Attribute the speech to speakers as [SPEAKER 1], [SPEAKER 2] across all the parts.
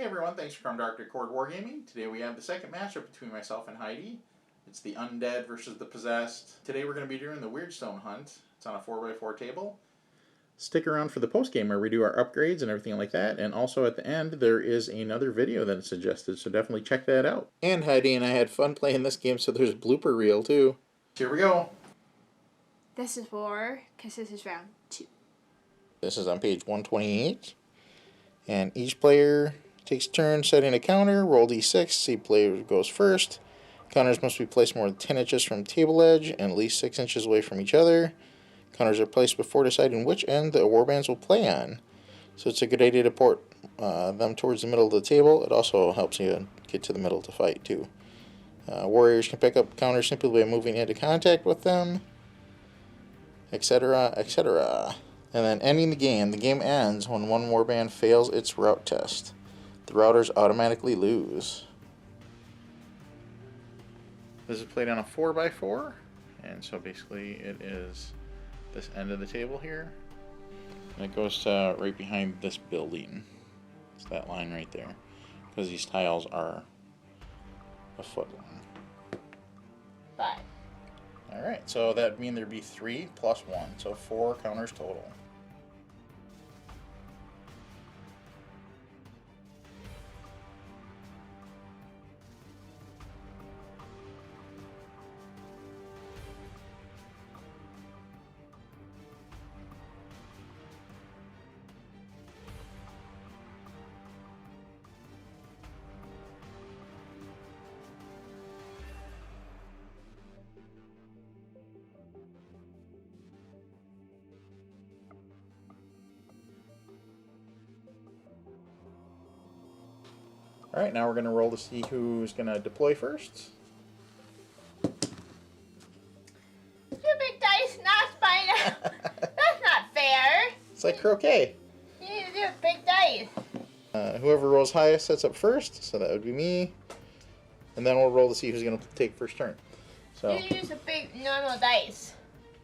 [SPEAKER 1] everyone, thanks for coming to Arctic Horde Wargaming. Today we have the second matchup between myself and Heidi. It's the Undead versus the Possessed. Today we're going to be doing the Weirdstone Hunt. It's on a 4x4 table. Stick around for the post-game where we do our upgrades and everything like that. And also at the end there is another video that's suggested, so definitely check that out. And Heidi and I had fun playing this game, so there's a blooper reel too. Here we go.
[SPEAKER 2] This is 4, because this is round 2.
[SPEAKER 1] This is on page 128. And each player takes a turn setting a counter, roll d6, see player goes first. Counters must be placed more than 10 inches from table edge and at least 6 inches away from each other. Counters are placed before deciding which end the warbands will play on. So it's a good idea to port them towards the middle of the table. It also helps you get to the middle to fight too. Warriors can pick up counters simply by moving into contact with them, etc., etc. And then ending the game. The game ends when one warband fails its route test. The routers automatically lose. This is played on a 4x4, and so basically it is this end of the table here. And it goes right behind this building. It's that line right there, because these tiles are a foot long.
[SPEAKER 2] 5.
[SPEAKER 1] Alright, so that would mean there'd be 3 plus 1, so 4 counters total. Alright, now we're going to roll to see who's going to deploy first.
[SPEAKER 2] You big dice, not spider. That's not fair.
[SPEAKER 1] It's like croquet.
[SPEAKER 2] You need to do big dice.
[SPEAKER 1] Whoever rolls highest sets up first, so that would be me. And then we'll roll to see who's going to take first turn. So
[SPEAKER 2] You use a big normal dice.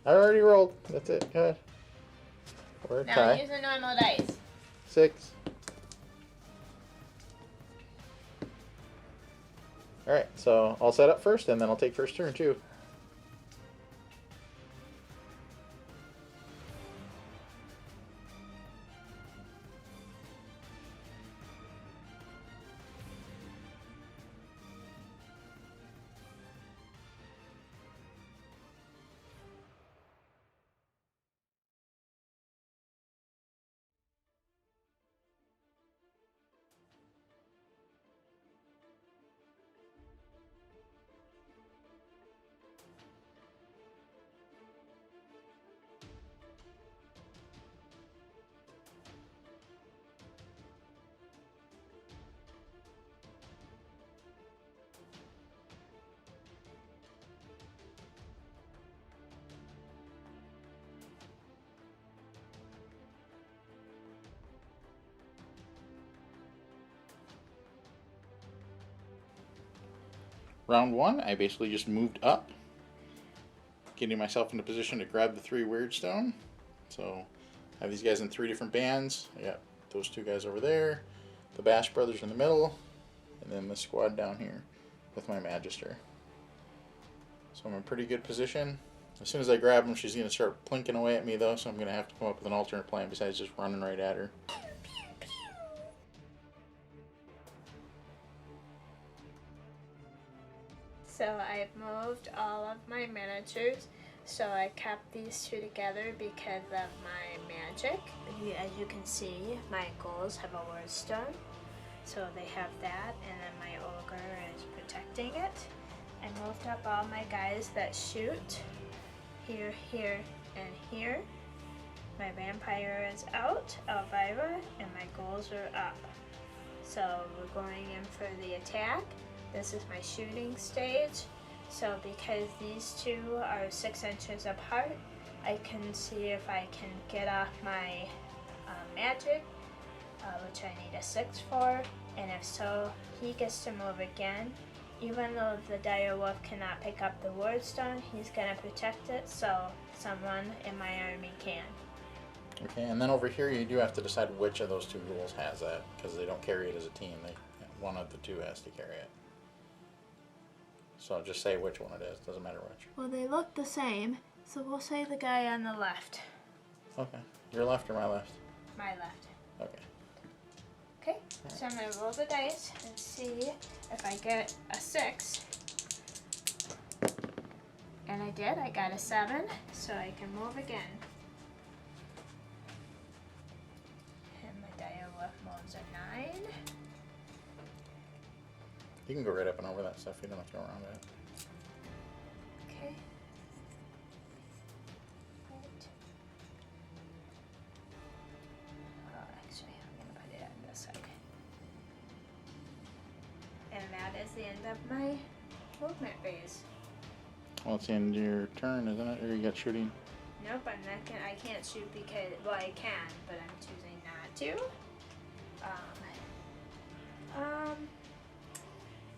[SPEAKER 1] I already rolled. That's it. Go ahead. Or
[SPEAKER 2] Now
[SPEAKER 1] tie.
[SPEAKER 2] use a normal dice.
[SPEAKER 1] 6. Alright, so I'll set up first, and then I'll take first turn too. Round 1, I basically just moved up, getting myself into position to grab the 3 Weirdstone. So I have these guys in 3 different bands. I got those 2 guys over there, the Bash brothers in the middle, and then the squad down here with my Magister. So I'm in pretty good position. As soon as I grab them, she's going to start plinking away at me though, so I'm going to have to come up with an alternate plan besides just running right at her.
[SPEAKER 2] So I've moved all of my miniatures, so I kept these 2 together because of my magic. As you can see, my ghouls have a Weirdstone, so they have that, and then my ogre is protecting it. I moved up all my guys that shoot, here, here, and here. My vampire is out, Elvira, and my ghouls are up. So we're going in for the attack. This is my shooting stage. So because these 2 are 6 inches apart, I can see if I can get off my magic, which I need a 6 for, and if so, he gets to move again. Even though the dire wolf cannot pick up the Weirdstone, he's going to protect it, so someone in my army can.
[SPEAKER 1] Okay, and then over here you do have to decide which of those two rules has that, because they don't carry it as a team. One of the two has to carry it. So just say which one it is. Doesn't matter which.
[SPEAKER 2] Well, they look the same, so we'll say the guy on the left.
[SPEAKER 1] Okay. Your left or my left?
[SPEAKER 2] My left.
[SPEAKER 1] Okay.
[SPEAKER 2] Okay, so I'm going to roll the dice and see if I get a 6. And I did. I got a 7, so I can move again. And my die left moves a 9.
[SPEAKER 1] You can go right up and over that stuff. You don't have to go around it.
[SPEAKER 2] Okay. Right. Actually, I'm going to put it on this side. And that is the end of my movement phase.
[SPEAKER 1] Well, it's the end of your turn, isn't it? Or you got shooting?
[SPEAKER 2] Nope, I can't shoot because, well, I can, but I'm choosing not to.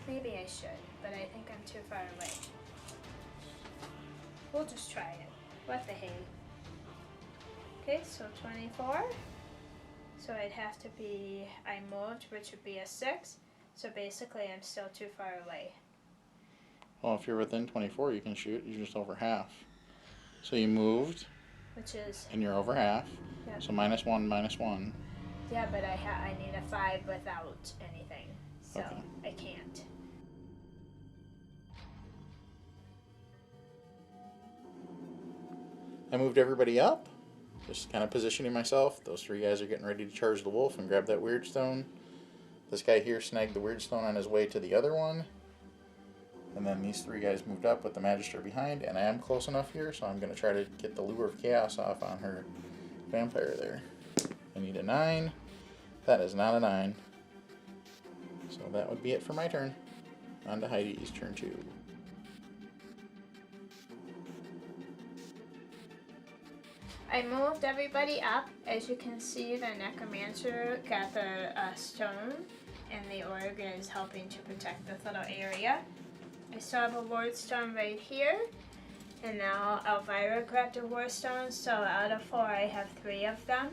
[SPEAKER 2] Maybe I should, but I think I'm too far away. We'll just try it. What the hey? Okay, so 24. So I'd have to be, I moved, which would be a 6. So basically I'm still too far away.
[SPEAKER 1] Well, if you're within 24, you can shoot. You're just over half. So you moved.
[SPEAKER 2] Which is?
[SPEAKER 1] And you're over half.
[SPEAKER 2] Yep.
[SPEAKER 1] So -1, -1.
[SPEAKER 2] Yeah, but I need a 5 without anything. So
[SPEAKER 1] Okay.
[SPEAKER 2] I can't.
[SPEAKER 1] I moved everybody up. Just kind of positioning myself. Those 3 guys are getting ready to charge the wolf and grab that weird stone. This guy here snagged the weird stone on his way to the other one. And then these 3 guys moved up with the Magister behind, and I am close enough here, so I'm going to try to get the Lure of Chaos off on her vampire there. I need a 9. That is not a 9. So that would be it for my turn. On to Heidi's turn 2.
[SPEAKER 2] I moved everybody up. As you can see, the Necromancer got the stone, and the Org is helping to protect this little area. I still have a ward stone right here, and now Elvira grabbed a ward stone, so out of 4 I have 3 of them.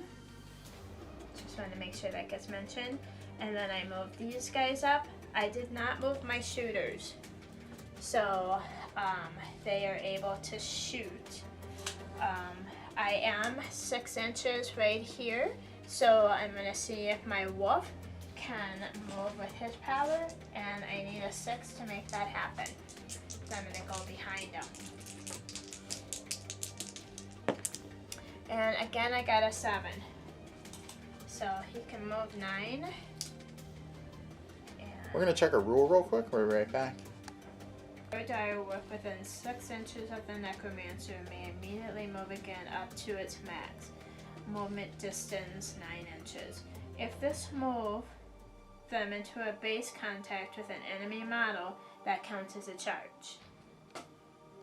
[SPEAKER 2] Just want to make sure that gets mentioned. And then I moved these guys up. I did not move my shooters, so they are able to shoot. I am 6 inches right here, so I'm going to see if my wolf can move with his power, and I need a 6 to make that happen. So I'm going to go behind him. And again, I got a 7. So he can move 9.
[SPEAKER 1] We're going to check a rule real quick. We'll be right back.
[SPEAKER 2] Your die wolf within 6 inches of the Necromancer may immediately move again up to its max. Movement distance 9 inches. If this move them into a base contact with an enemy model, that counts as a charge.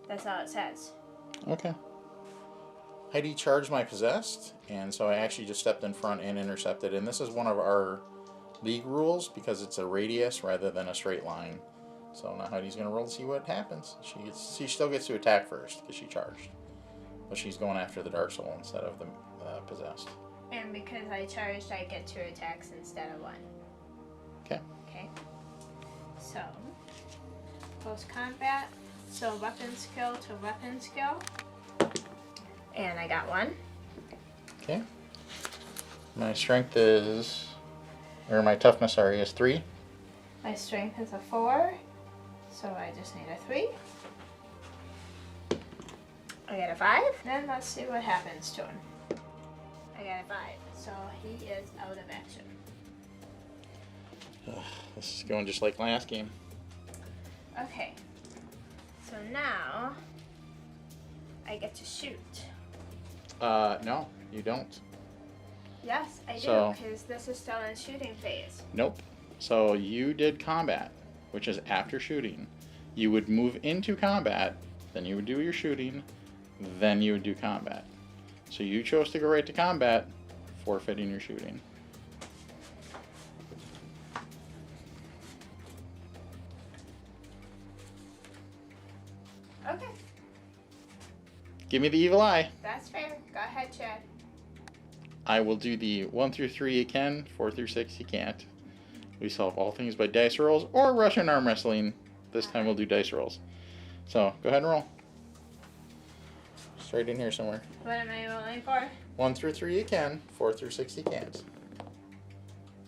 [SPEAKER 2] That's all it says.
[SPEAKER 1] Okay. Heidi charged my possessed, and so I actually just stepped in front and intercepted. And this is one of our league rules because it's a radius rather than a straight line. So now Heidi's going to roll to see what happens. She still gets to attack first because she charged. But she's going after the Dark Soul instead of the possessed.
[SPEAKER 2] And because I charged, I get 2 attacks instead of 1.
[SPEAKER 1] Okay.
[SPEAKER 2] Okay. So, close combat. So weapon skill to weapon skill. And I got 1.
[SPEAKER 1] Okay. My strength is, or my toughness, sorry, is 3.
[SPEAKER 2] My strength is a 4. So I just need a 3. I got a 5. Then let's see what happens to him. I got a 5. So he is out of action.
[SPEAKER 1] This is going just like last game.
[SPEAKER 2] Okay. So now I get to shoot.
[SPEAKER 1] No, you don't.
[SPEAKER 2] Yes, I do,
[SPEAKER 1] So-
[SPEAKER 2] because this is still in shooting phase.
[SPEAKER 1] Nope. So you did combat, which is after shooting. You would move into combat, then you would do your shooting, then you would do combat. So you chose to go right to combat, forfeiting your shooting.
[SPEAKER 2] Okay,
[SPEAKER 1] Give me the evil eye.
[SPEAKER 2] that's fair. Go ahead, Chad.
[SPEAKER 1] I will do the 1 through 3 you can, 4 through 6 you can't. We solve all things by dice rolls or Russian arm wrestling. This time we'll do dice rolls. So go ahead and roll. Straight in here somewhere.
[SPEAKER 2] What am I rolling for?
[SPEAKER 1] 1 through 3 you can, 4 through 6 you can't.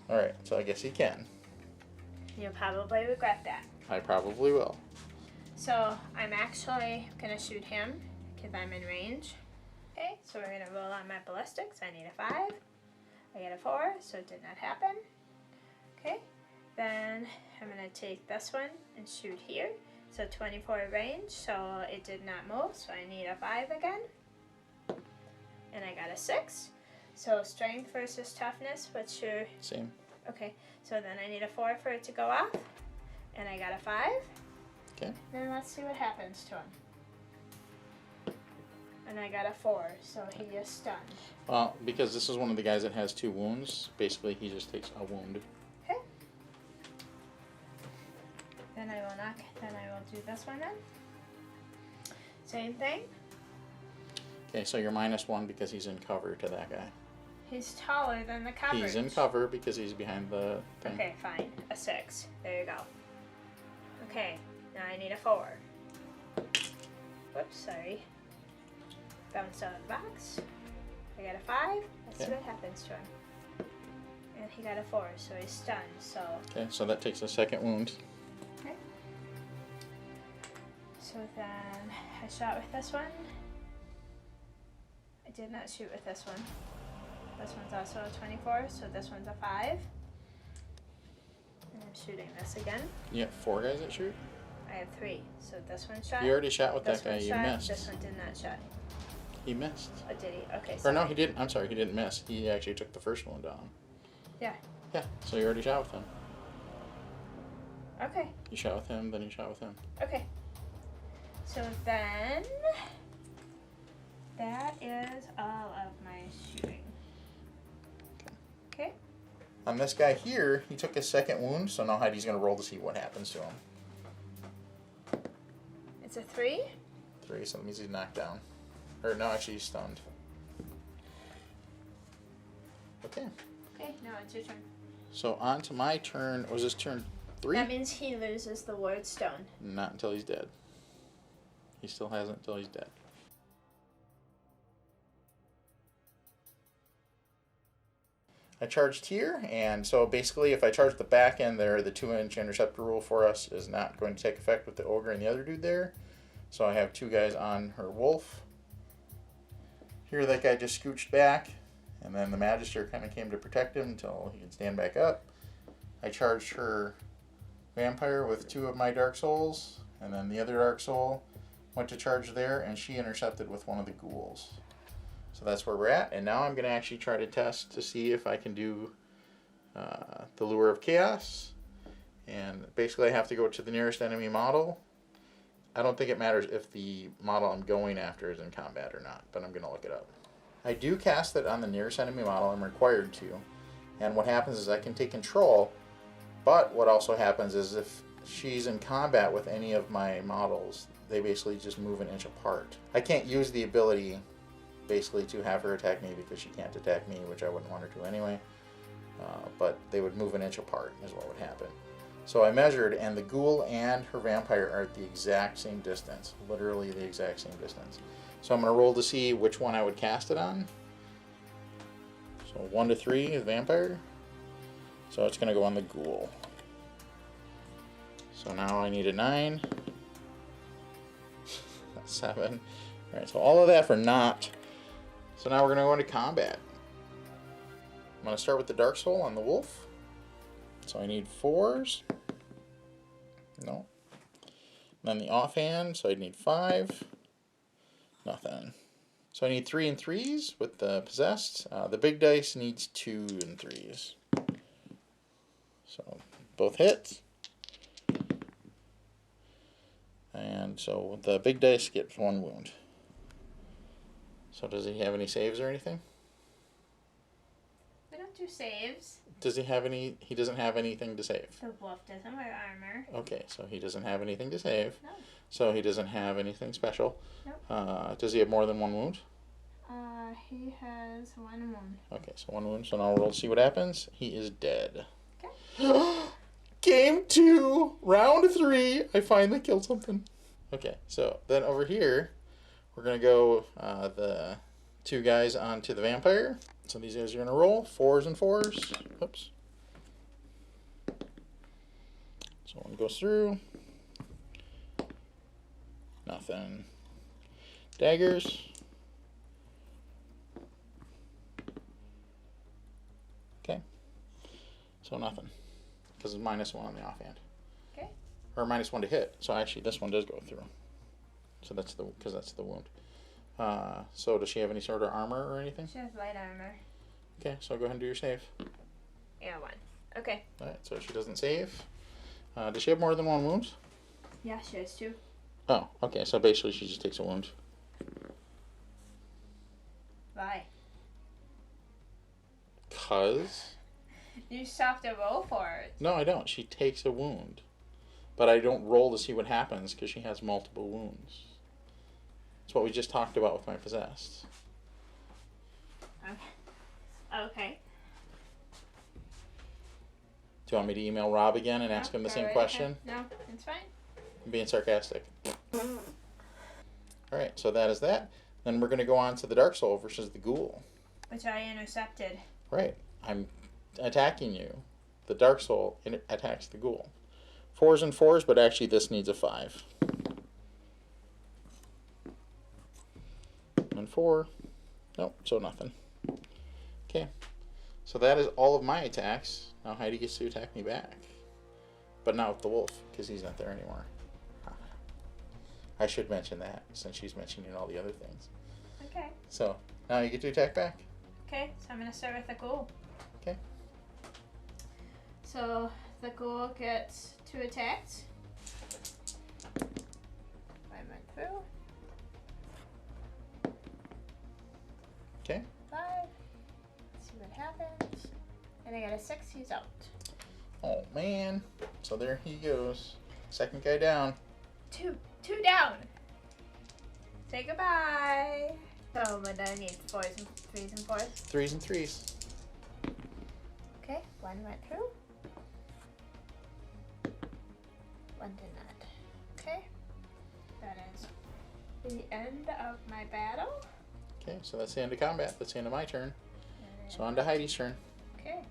[SPEAKER 1] Alright, so I guess you can.
[SPEAKER 2] You'll probably regret that. I
[SPEAKER 1] probably will.
[SPEAKER 2] So I'm actually going to shoot him because I'm in range. Okay, so we're going to roll on my ballistics. I need a 5. I get a 4, so it did not happen. Okay, then I'm going to take this one and shoot here. So 24 range, so it did not move, so I need a 5 again. And I got a 6. So strength versus toughness, what's your...
[SPEAKER 1] Same.
[SPEAKER 2] Okay, so then I need a 4 for it to go off. And I got a 5.
[SPEAKER 1] Okay.
[SPEAKER 2] Then let's see what happens to him. And I got a 4, so he is stunned.
[SPEAKER 1] Well, because this is one of the guys that has 2 wounds, basically he just takes a wound.
[SPEAKER 2] Okay. Then I will do this one then. Same thing.
[SPEAKER 1] Okay, so you're -1 because he's in cover to that guy.
[SPEAKER 2] He's taller than the coverage.
[SPEAKER 1] He's in cover because he's behind the thing.
[SPEAKER 2] Okay, fine. A 6. There you go. Okay, now I need a 4. Whoops, sorry. Bounced out of the box. I got a 5. Let's see what happens to him. And he got a 4, so he's stunned, so...
[SPEAKER 1] Okay, so that takes a 2nd wound.
[SPEAKER 2] Okay. So then I shot with this one. I did not shoot with this one. This one's also a 24, so this one's a 5. And I'm shooting this again.
[SPEAKER 1] You have 4 guys that shoot?
[SPEAKER 2] I have 3, so this one shot.
[SPEAKER 1] You already shot with
[SPEAKER 2] this
[SPEAKER 1] that guy, you
[SPEAKER 2] shot,
[SPEAKER 1] missed.
[SPEAKER 2] This one did not shot.
[SPEAKER 1] He missed.
[SPEAKER 2] Oh, did he? Okay,
[SPEAKER 1] Or no, he didn't. I'm sorry, he didn't miss. He actually took the first one down.
[SPEAKER 2] Yeah.
[SPEAKER 1] Yeah, so you already shot with him.
[SPEAKER 2] Okay.
[SPEAKER 1] You shot with him, then you shot with him.
[SPEAKER 2] Okay. So then, that is all of my shooting. Okay.
[SPEAKER 1] On this guy here, he took his 2nd wound, so now Heidi's going to roll to see what happens to him.
[SPEAKER 2] It's a 3.
[SPEAKER 1] 3, so that means he's knocked down. Or no, actually he's stunned. Okay.
[SPEAKER 2] Okay, now it's your turn.
[SPEAKER 1] So on to my turn. Was this turn 3?
[SPEAKER 2] That means he loses the ward stone.
[SPEAKER 1] Not until he's dead. He still hasn't until he's dead. I charged here, and so basically if I charge the back end there, the 2-inch interceptor rule for us is not going to take effect with the ogre and the other dude there. So I have 2 guys on her wolf. Here that guy just scooched back, and then the Magister kind of came to protect him until he can stand back up. I charged her vampire with 2 of my Dark Souls, and then the other Dark Soul went to charge there, and she intercepted with one of the ghouls. So that's where we're at, and now I'm going to actually try to test to see if I can do the Lure of Chaos. And basically I have to go to the nearest enemy model. I don't think it matters if the model I'm going after is in combat or not, but I'm going to look it up. I do cast it on the nearest enemy model. I'm required to. And what happens is I can take control, but what also happens is if she's in combat with any of my models, they basically just move an inch apart. I can't use the ability basically to have her attack me because she can't attack me, which I wouldn't want her to anyway. But they would move an inch apart is what would happen. So I measured, and the ghoul and her vampire are at the exact same distance, literally the exact same distance. So I'm going to roll to see which one I would cast it on. So 1 to 3 is vampire. So it's going to go on the ghoul. So now I need a 9. 7. Alright, so all of that for not. So now we're going to go into combat. I'm going to start with the Dark Soul on the wolf. So I need 4s. No. And then the offhand, so I need 5. Nothing. So I need 3 and 3s with the possessed. The big dice needs 2 and 3s. So both hits. And so the big dice gets 1 wound. So does he have any saves or anything?
[SPEAKER 2] We don't do saves.
[SPEAKER 1] Does he have any? He doesn't have anything to save.
[SPEAKER 2] The wolf doesn't wear armor.
[SPEAKER 1] Okay, so he doesn't have anything to save.
[SPEAKER 2] No.
[SPEAKER 1] So he doesn't have anything special.
[SPEAKER 2] Nope.
[SPEAKER 1] Does he have more than 1 wound?
[SPEAKER 2] He has 1 wound.
[SPEAKER 1] Okay, so 1 wound. So now we'll see what happens. He is dead.
[SPEAKER 2] Okay.
[SPEAKER 1] Game 2, round 3. I finally killed something. Okay, so then over here, we're going to go the 2 guys onto the vampire. So these guys are going to roll 4s and 4s. Oops. So 1 goes through. Nothing. Daggers. Okay. So nothing. Because it's -1 on the offhand.
[SPEAKER 2] Okay.
[SPEAKER 1] Or -1 to hit. So actually this one does go through. So that's the, because that's the wound. So does she have any sort of armor or anything?
[SPEAKER 2] She has light armor.
[SPEAKER 1] Okay, so go ahead and do your save.
[SPEAKER 2] Yeah, 1. Okay.
[SPEAKER 1] Alright, so she doesn't save. Does she have more than 1 wound?
[SPEAKER 2] Yeah, she has 2.
[SPEAKER 1] Oh, okay, so basically she just takes a wound.
[SPEAKER 2] Why?
[SPEAKER 1] Cause?
[SPEAKER 2] You still have to roll for it.
[SPEAKER 1] No, I don't. She takes a wound. But I don't roll to see what happens because she has multiple wounds. That's what we just talked about with my possessed.
[SPEAKER 2] Okay.
[SPEAKER 1] Do you want me to email Rob again and ask him the same question?
[SPEAKER 2] No, it's fine.
[SPEAKER 1] I'm being sarcastic. Alright, so that is that. Then we're going to go on to the Dark Soul versus the Ghoul.
[SPEAKER 2] Which I intercepted.
[SPEAKER 1] Right. I'm attacking you. The Dark Soul attacks the Ghoul. 4s and 4s, but actually this needs a 5. And 4. Nope, so nothing. Okay. So that is all of my attacks. Now Heidi gets to attack me back. But not with the wolf, because he's not there anymore. I should mention that, since she's mentioning all the other things.
[SPEAKER 2] Okay.
[SPEAKER 1] So, now you get to attack back.
[SPEAKER 2] Okay, so I'm going to start with the ghoul.
[SPEAKER 1] Okay.
[SPEAKER 2] So, the ghoul gets 2 attacks. I went through.
[SPEAKER 1] Okay.
[SPEAKER 2] 5. Let's see what happens. And I got a 6, he's out.
[SPEAKER 1] Oh, man. So there he goes. Second guy down.
[SPEAKER 2] 2 down. Say goodbye. So, but I need 4s and 3s and 4s.
[SPEAKER 1] 3s and 3s.
[SPEAKER 2] Okay, 1 went through. 1 did not. Okay. That is the end of my battle.
[SPEAKER 1] Okay, so that's the end of combat. That's the end of my turn. So on to Heidi's turn.
[SPEAKER 2] Okay.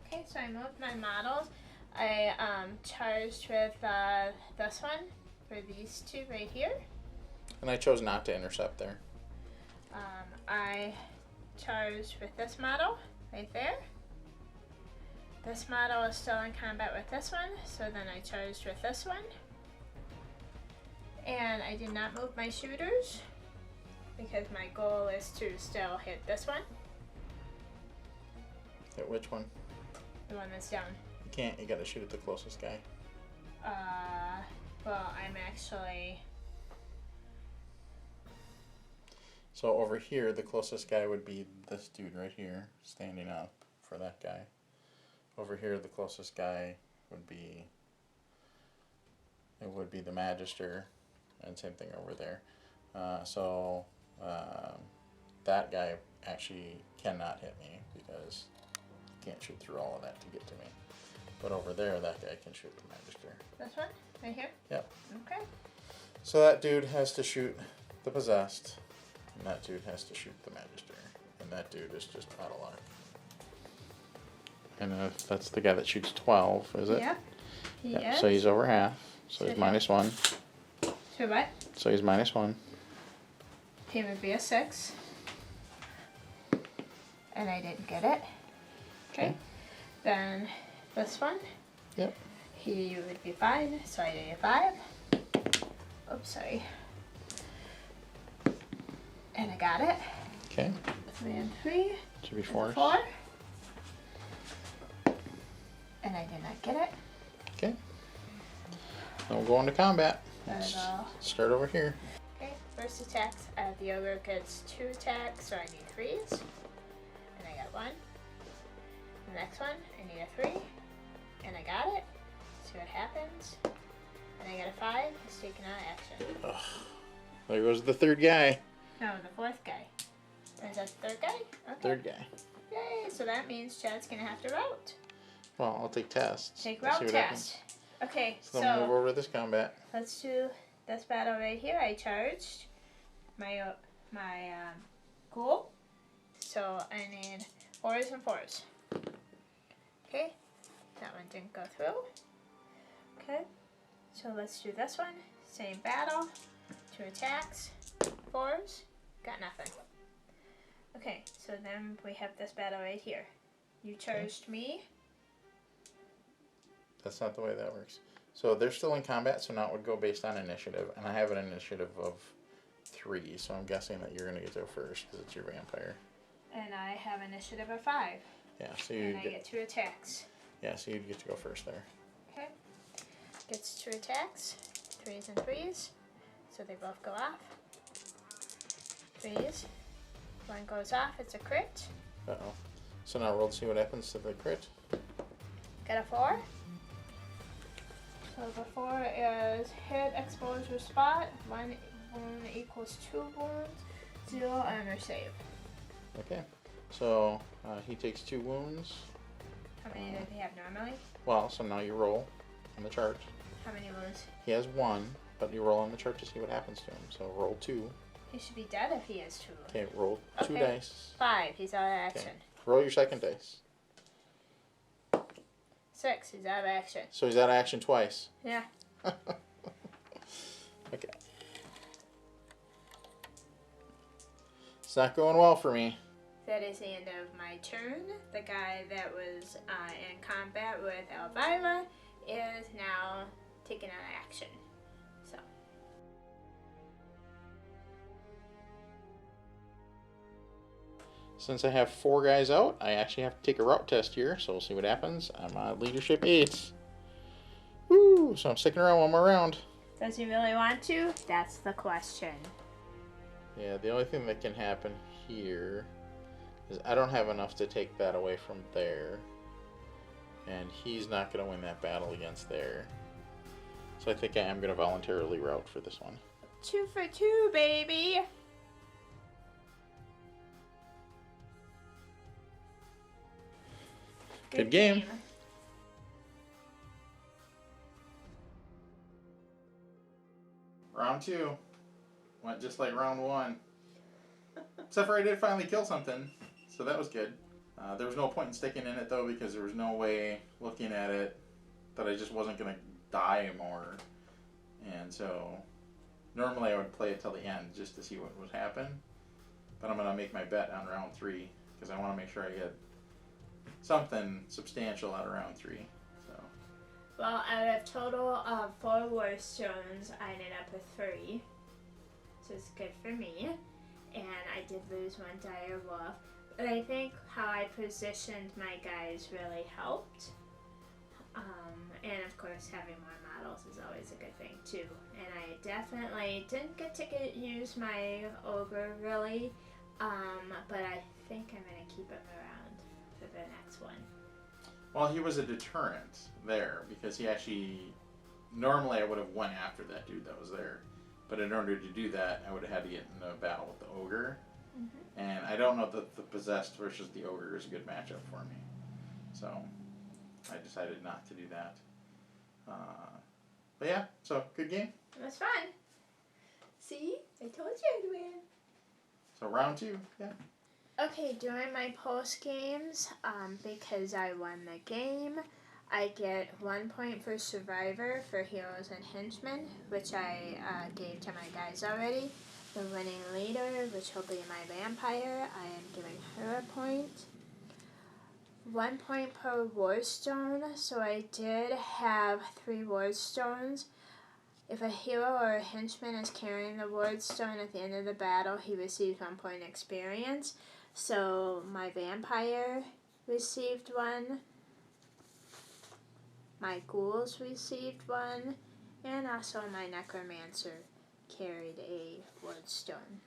[SPEAKER 2] Okay, so I moved my models. I charged with this one for these 2 right here.
[SPEAKER 1] And I chose not to intercept there.
[SPEAKER 2] I charged with this model right there. This model is still in combat with this one, so then I charged with this one. And I did not move my shooters because my goal is to still hit this one.
[SPEAKER 1] Hit which one?
[SPEAKER 2] The one that's down.
[SPEAKER 1] You can't. You gotta shoot at the closest guy.
[SPEAKER 2] Well, I'm actually...
[SPEAKER 1] So over here, the closest guy would be this dude right here, standing up for that guy. Over here, the closest guy would be... It would be the Magister, and same thing over there. That guy actually cannot hit me because he can't shoot through all of that to get to me. But over there, that guy can shoot the Magister.
[SPEAKER 2] This one? Right here?
[SPEAKER 1] Yep.
[SPEAKER 2] Okay.
[SPEAKER 1] So that dude has to shoot the Possessed, and that dude has to shoot the Magister, and that dude is just out of luck. And that's the guy that shoots 12, is it?
[SPEAKER 2] Yep. He is.
[SPEAKER 1] So he's over half. So he's -1.
[SPEAKER 2] So what?
[SPEAKER 1] So he's -1.
[SPEAKER 2] He would be a 6. And I didn't get it. Okay. Then this one.
[SPEAKER 1] Yep.
[SPEAKER 2] He would be fine, so I did a 5. Oops, sorry. And I got it.
[SPEAKER 1] Okay.
[SPEAKER 2] 3 and 3.
[SPEAKER 1] Should be 4.
[SPEAKER 2] 4. And I did not get it.
[SPEAKER 1] Okay. Then we'll go on to combat.
[SPEAKER 2] That is all.
[SPEAKER 1] Start over here.
[SPEAKER 2] Okay, first attacks. The ogre gets 2 attacks, so I need 3s. And I got 1. The next one, I need a 3. And I got it. See what happens. And I get a 5. He's taken out of action.
[SPEAKER 1] Ugh. There goes the third guy.
[SPEAKER 2] No, the fourth guy. Is that the third guy? Okay.
[SPEAKER 1] Third guy.
[SPEAKER 2] Yay! So that means Chad's gonna have to route.
[SPEAKER 1] Well, I'll take tests.
[SPEAKER 2] Take route test. Okay,
[SPEAKER 1] so then we'll move over to this combat.
[SPEAKER 2] Let's do this battle right here. I charged my ghoul. So I need 4s and 4s. Okay, that one didn't go through. Okay, so let's do this one. Same battle. 2 attacks. 4s. Got nothing. Okay, so then we have this battle right here. You charged me.
[SPEAKER 1] That's not the way that works. So they're still in combat, so now it would go based on initiative. And I have an initiative of 3, so I'm guessing that you're going to get to go first because it's your vampire.
[SPEAKER 2] And I have initiative of 5.
[SPEAKER 1] Yeah, so you
[SPEAKER 2] and I get 2 attacks.
[SPEAKER 1] Yeah, so you'd get to go first there.
[SPEAKER 2] Okay. Gets 2 attacks. 3s and 3s. So they both go off. 3s. One goes off, it's a crit.
[SPEAKER 1] Uh-oh. So now roll to see what happens to the crit.
[SPEAKER 2] Get a 4. So the 4 is hit, exposure, spot. 1 wound equals 2 wounds. 0 armor save.
[SPEAKER 1] Okay. So he takes 2 wounds.
[SPEAKER 2] How many does he have normally?
[SPEAKER 1] Well, so now you roll on the chart.
[SPEAKER 2] How many wounds?
[SPEAKER 1] He has 1, but you roll on the chart to see what happens to him. So roll 2.
[SPEAKER 2] He should be dead if he has 2.
[SPEAKER 1] Okay, roll 2
[SPEAKER 2] Okay.
[SPEAKER 1] dice.
[SPEAKER 2] 5, he's out of action.
[SPEAKER 1] Okay. Roll your second dice.
[SPEAKER 2] 6, he's out of action.
[SPEAKER 1] So he's out of action twice.
[SPEAKER 2] Yeah.
[SPEAKER 1] Okay. It's not going well for me.
[SPEAKER 2] That is the end of my turn. The guy that was in combat with Elvira is now taken out of action. So.
[SPEAKER 1] Since I have 4 guys out, I actually have to take a route test here, so we'll see what happens. I'm on leadership 8. Woo! So I'm sticking around one more round.
[SPEAKER 2] Does he really want to? That's the question.
[SPEAKER 1] Yeah, the only thing that can happen here is I don't have enough to take that away from there. And he's not going to win that battle against there. So I think I am going to voluntarily route for this one.
[SPEAKER 2] 2 for 2, baby!
[SPEAKER 1] Good game. Round 2. Went just like round 1. Except for I did finally kill something, so that was good. There was no point in sticking in it though, because there was no way looking at it that I just wasn't going to die more. And so normally I would play it till the end just to see what would happen. But I'm going to make my bet on round 3 because I want to make sure I get something substantial out of round 3. So.
[SPEAKER 2] Well, out of total of 4 war stones, I ended up with 3. So it's good for me. And I did lose 1 dire wolf. But I think how I positioned my guys really helped. And of course having more models is always a good thing too. And I definitely didn't get to use my ogre really. But I think I'm going to keep him around for the next one.
[SPEAKER 1] Well, he was a deterrent there because he actually, normally I would have went after that dude that was there. But in order to do that, I would have had to get in a battle with the ogre. Mm-hmm. And I don't know that the possessed versus the ogre is a good matchup for me. So I decided not to do that. But yeah, so good game.
[SPEAKER 2] It was fun. See? I told you I'd win.
[SPEAKER 1] So round 2, yeah.
[SPEAKER 2] Okay, during my post games, because I won the game, I get 1 point for Survivor for Heroes and Henchmen, which I gave to my guys already. The winning leader, which will be my vampire, I am giving her a point. 1 point per war stone, so I did have 3 ward stones. If a hero or a henchman is carrying the ward stone at the end of the battle, he receives 1 point experience. So my vampire received 1. My ghouls received 1, and also my necromancer carried a ward stone.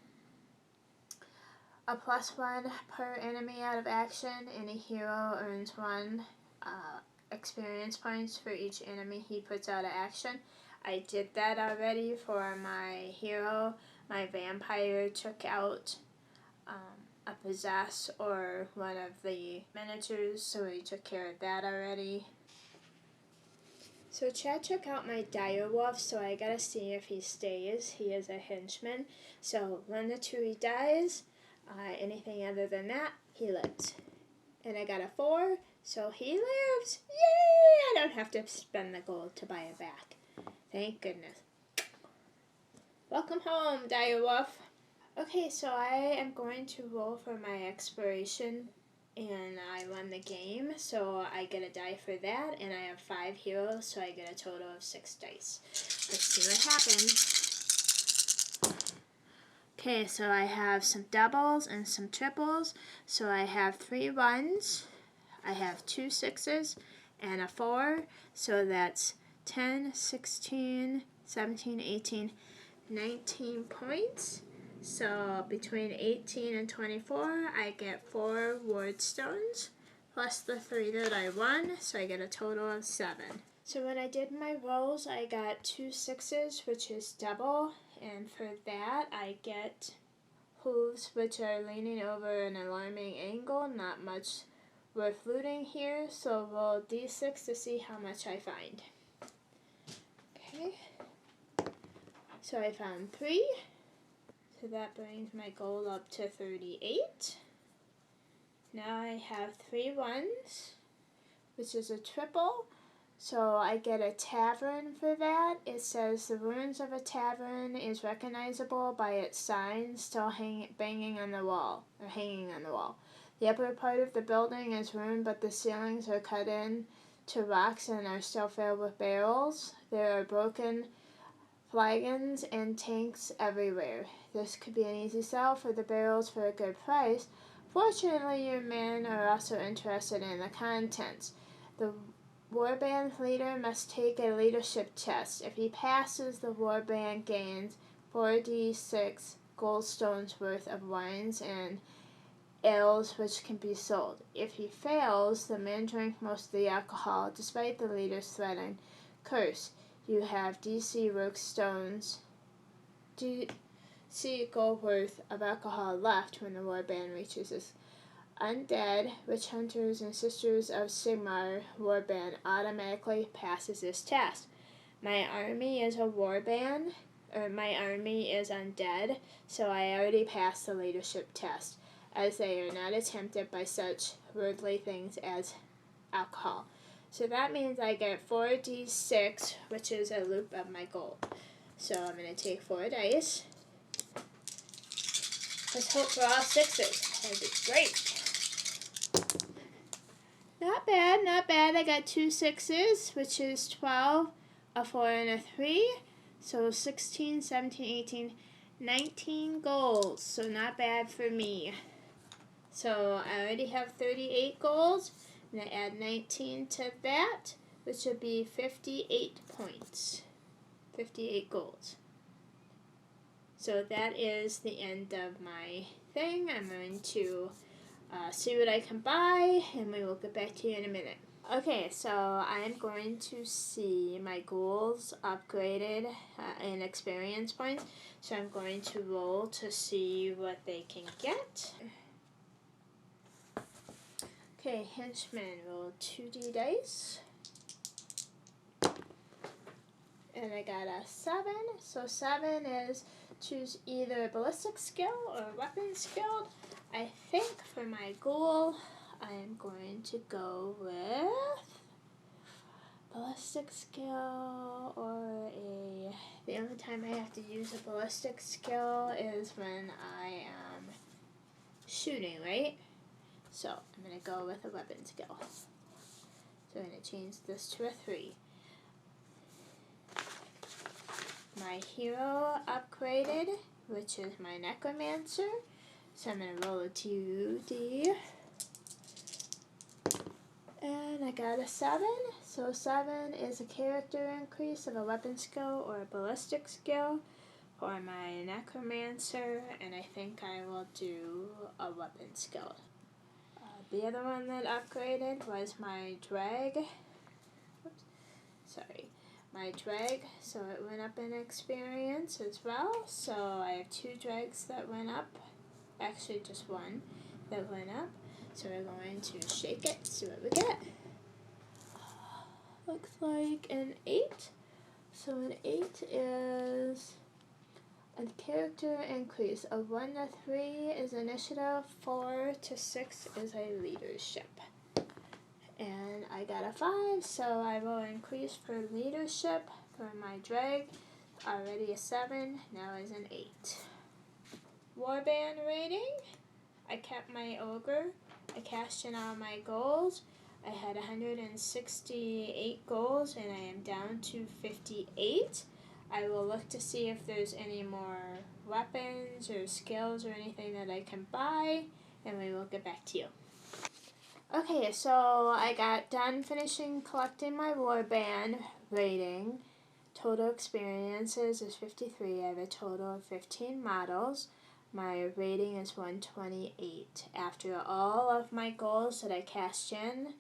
[SPEAKER 2] A +1 per enemy out of action, and a hero earns 1 experience points for each enemy he puts out of action. I did that already for my hero. My vampire took out a possess or one of the miniatures, so we took care of that already. So Chad took out my direwolf, so I gotta see if he stays. He is a henchman, so 1 to 2 he dies. Anything other than that, he lives. And I got a 4, so he lives. Yay! I don't have to spend the gold to buy it back. Thank goodness. Welcome home, direwolf. Okay, so I am going to roll for my exploration, and I won the game, so I get a die for that, and I have 5 heroes, so I get a total of 6 dice. Let's see what happens. Okay, so I have some doubles and some triples, so I have 3 1s, I have 2 6s, and a 4, so that's 10, 16, 17, 18, 19 points. So between 18 and 24, I get 4 ward stones, plus the 3 that I won, so I get a total of 7. So when I did my rolls, I got 2 6s, which is double, and for that I get hooves, which are leaning over an alarming angle, not much worth looting here, so roll d6 to see how much I find. Okay, so I found 3. So that brings my gold up to 38. Now I have 3 1s, which is a triple. So I get a tavern for that. It says the ruins of a tavern is recognizable by its sign still banging on the wall, or hanging on the wall. The upper part of the building is ruined, but the ceilings are cut in to rocks and are still filled with barrels. There are broken flagons and tanks everywhere. This could be an easy sell for the barrels for a good price. Fortunately, your men are also interested in the contents. The warband leader must take a leadership test. If he passes, the warband gains 4d6 gold stones worth of wines and ales which can be sold. If he fails, the men drink most of the alcohol despite the leader's threatened curse. You have DC rogue stones, DC gold worth of alcohol left when the warband reaches us. Undead, witch hunters, and sisters of Sigmar warband automatically passes this test. My army is a warband, or my army is undead, so I already passed the leadership test, as they are not tempted by such worldly things as alcohol. So that means I get 4d6, which is a loop of my gold. So I'm going to take 4 dice. Let's hope for all 6s. That would be great. Not bad, not bad. I got 2 6s, which is 12, a 4, and a 3. So 16, 17, 18, 19 golds. So not bad for me. So I already have 38 golds. I'm going to add 19 to that, which would be 58 points. 58 golds. So that is the end of my thing. I'm going to see what I can buy, and we will get back to you in a minute. Okay, so I'm going to see my goals upgraded in experience points. So I'm going to roll to see what they can get. Okay, henchman, roll 2d dice. And I got a 7. So 7 is choose either ballistic skill or weapon skill. I think for my goal, I am going to go with ballistic skill or a... The only time I have to use a ballistic skill is when I am shooting, right? So I'm going to go with a weapon skill. So I'm going to change this to a 3. My hero upgraded, which is my necromancer. So I'm going to roll a 2d. And I got a 7. So 7 is a character increase of a weapon skill or a ballistic skill for my necromancer. And I think I will do a weapon skill. The other one that upgraded was my my drag, so it went up in experience as well. So I have 2 dregs that went up, actually just 1 that went up. So we're going to shake it, see what we get. Looks like an 8. So an 8 is a character increase. A 1 to 3 is initiative, 4 to 6 is a leadership. And I got a 5, so I will increase for leadership for my drag. Already a 7, now is an 8. Warband rating, I kept my ogre. I cashed in all my goals. I had 168 goals and I am down to 58. I will look to see if there's any more weapons or skills or anything that I can buy, and we will get back to you. Okay, so I got done finishing collecting my warband rating. Total experiences is 53. I have a total of 15 models. My rating is 128. After all of my goals that I cashed in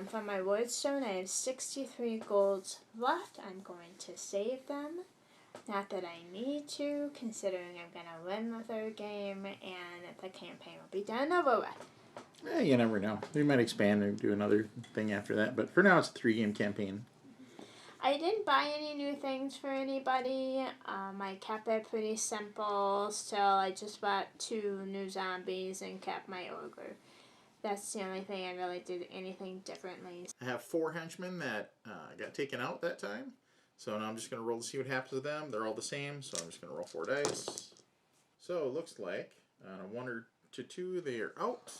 [SPEAKER 2] from my wordstone, I have 63 golds left. I'm going to save them. Not that I need to, considering I'm going to win the 3rd game and the campaign will be done over with.
[SPEAKER 1] You never know. We might expand and do another thing after that, but for now it's a 3-game campaign.
[SPEAKER 2] I didn't buy any new things for anybody. I kept it pretty simple. Still, I just bought 2 new zombies and kept my ogre. That's the only thing I really did anything differently. I have 4 henchmen that got taken out that time. So now I'm just going to roll to see what happens to them. They're all the same, so I'm just going to roll 4 dice. So it looks like on a 1 or to 2 they are out.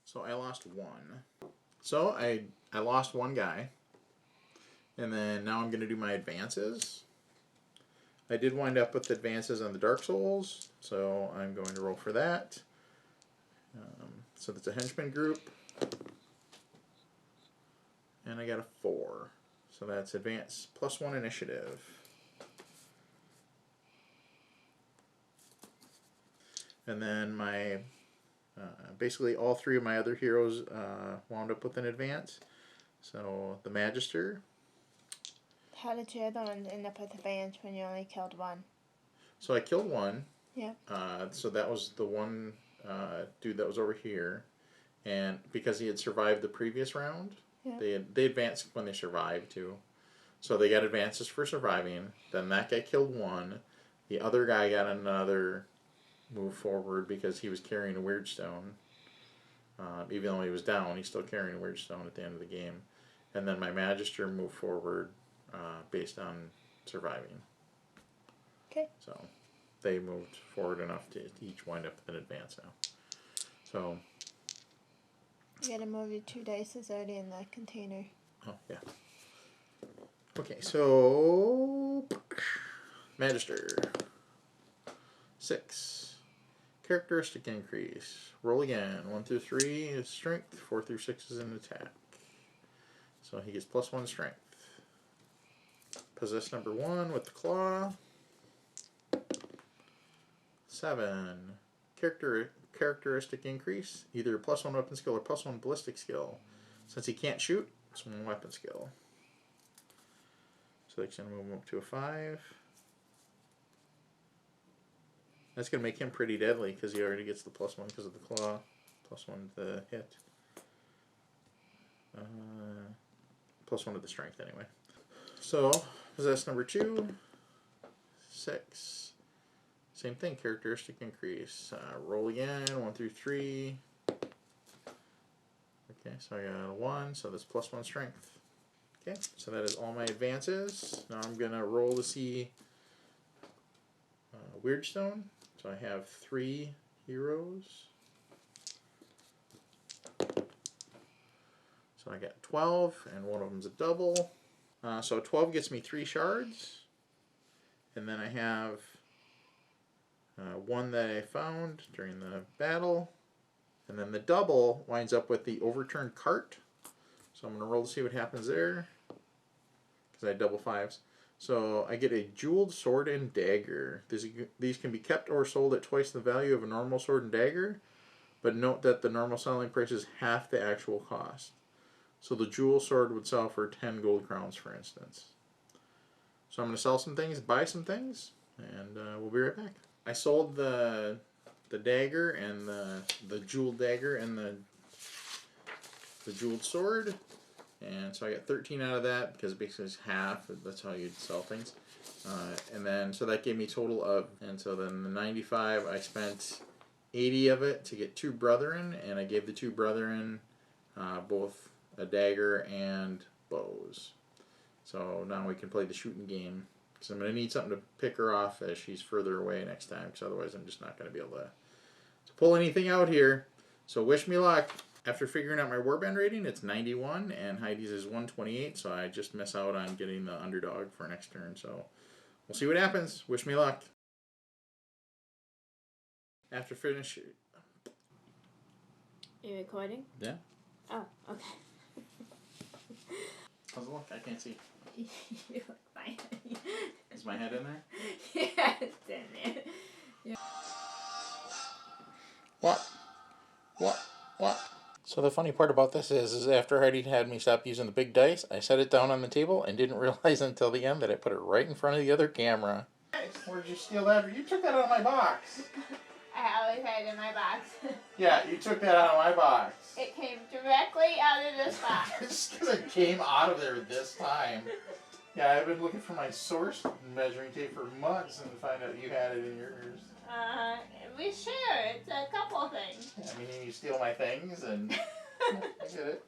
[SPEAKER 2] So I lost 1. So I lost 1 guy. And then now I'm going to do my advances. I did wind up with advances on the Dark Souls, so I'm going to roll for that. So that's a henchman group. And I got a 4. So that's advance plus 1 initiative. And then my basically all 3 of my other heroes wound up with an advance. So the Magister. How did your other ones end up with advantage when you only killed 1?
[SPEAKER 1] So I killed 1.
[SPEAKER 2] Yeah.
[SPEAKER 1] So that was the one dude that was over here, and because he had survived the previous round, yeah. they advanced when they survived too. So they got advances for surviving. Then that guy killed 1. The other guy got another move forward because he was carrying a Weirdstone. Even though he was down, he's still carrying a Weirdstone at the end of the game. And then my Magister moved forward based on surviving.
[SPEAKER 2] Okay.
[SPEAKER 1] So they moved forward enough to each wind up with an advance now. So
[SPEAKER 2] you gotta move your 2 dice is already in the container.
[SPEAKER 1] Oh yeah. Okay, so Magister 6. Characteristic increase. Roll again. 1 through 3 is strength. 4 through 6 is an attack. So he gets plus 1 strength. Possess number 1 with the claw. 7. Characteristic increase. Either plus 1 weapon skill or plus 1 ballistic skill. Since he can't shoot, it's 1 weapon skill. So that's going to move him up to a 5. That's going to make him pretty deadly because he already gets the plus 1 because of the claw. Plus 1 to the hit. Plus 1 to the strength anyway. So, possess number 2. 6. Same thing, characteristic increase. Roll again, 1 through 3. Okay, so I got a 1, so that's plus 1 strength. Okay, so that is all my advances. Now I'm going to roll to see Weirdstone. So I have 3 heroes. So I got 12, and one of them's a double. So 12 gets me 3 shards. And then I have 1 that I found during the battle. And then the double winds up with the overturned cart. So I'm going to roll to see what happens there. Because I had double 5s. So I get a jeweled sword and dagger. These can be kept or sold at twice the value of a normal sword and dagger. But note that the normal selling price is half the actual cost. So the jewel sword would sell for 10 gold crowns, for instance. So I'm going to sell some things, buy some things, and we'll be right back. I sold the dagger and the jeweled dagger and the jeweled sword, and so I got 13 out of that because basically it's half. That's how you'd sell things. And then so that gave me a total of, and so then the 95 I spent 80 of it to get 2 brethren, and I gave the 2 brethren both a dagger and bows. So now we can play the shooting game. Because I'm going to need something to pick her off as she's further away next time. Because otherwise I'm just not going to be able to pull anything out here. So wish me luck. After figuring out my warband rating, it's 91. And Heidi's is 128. So I just miss out on getting the underdog for next turn. So we'll see what happens. Wish me luck. After finish...
[SPEAKER 2] Are you recording?
[SPEAKER 1] Yeah.
[SPEAKER 2] Oh, okay.
[SPEAKER 1] How's it look? I can't see.
[SPEAKER 2] You look fine.
[SPEAKER 1] Is my head in there?
[SPEAKER 2] Yeah, it's in there. Yeah.
[SPEAKER 1] What? So the funny part about this is after Heidi had me stop using the big dice, I set it down on the table and didn't realize until the end that I put it right in front of the other camera. Where did you steal that? You took that out of my box.
[SPEAKER 2] I always had it in my box.
[SPEAKER 1] Yeah, you took that out of my box.
[SPEAKER 2] It came directly out of this box.
[SPEAKER 1] Just because it came out of there this time. Yeah, I've been looking for my source measuring tape for months and find out you had it in yours.
[SPEAKER 2] We share. It's a couple things.
[SPEAKER 1] Yeah, meaning you steal my things and I get it.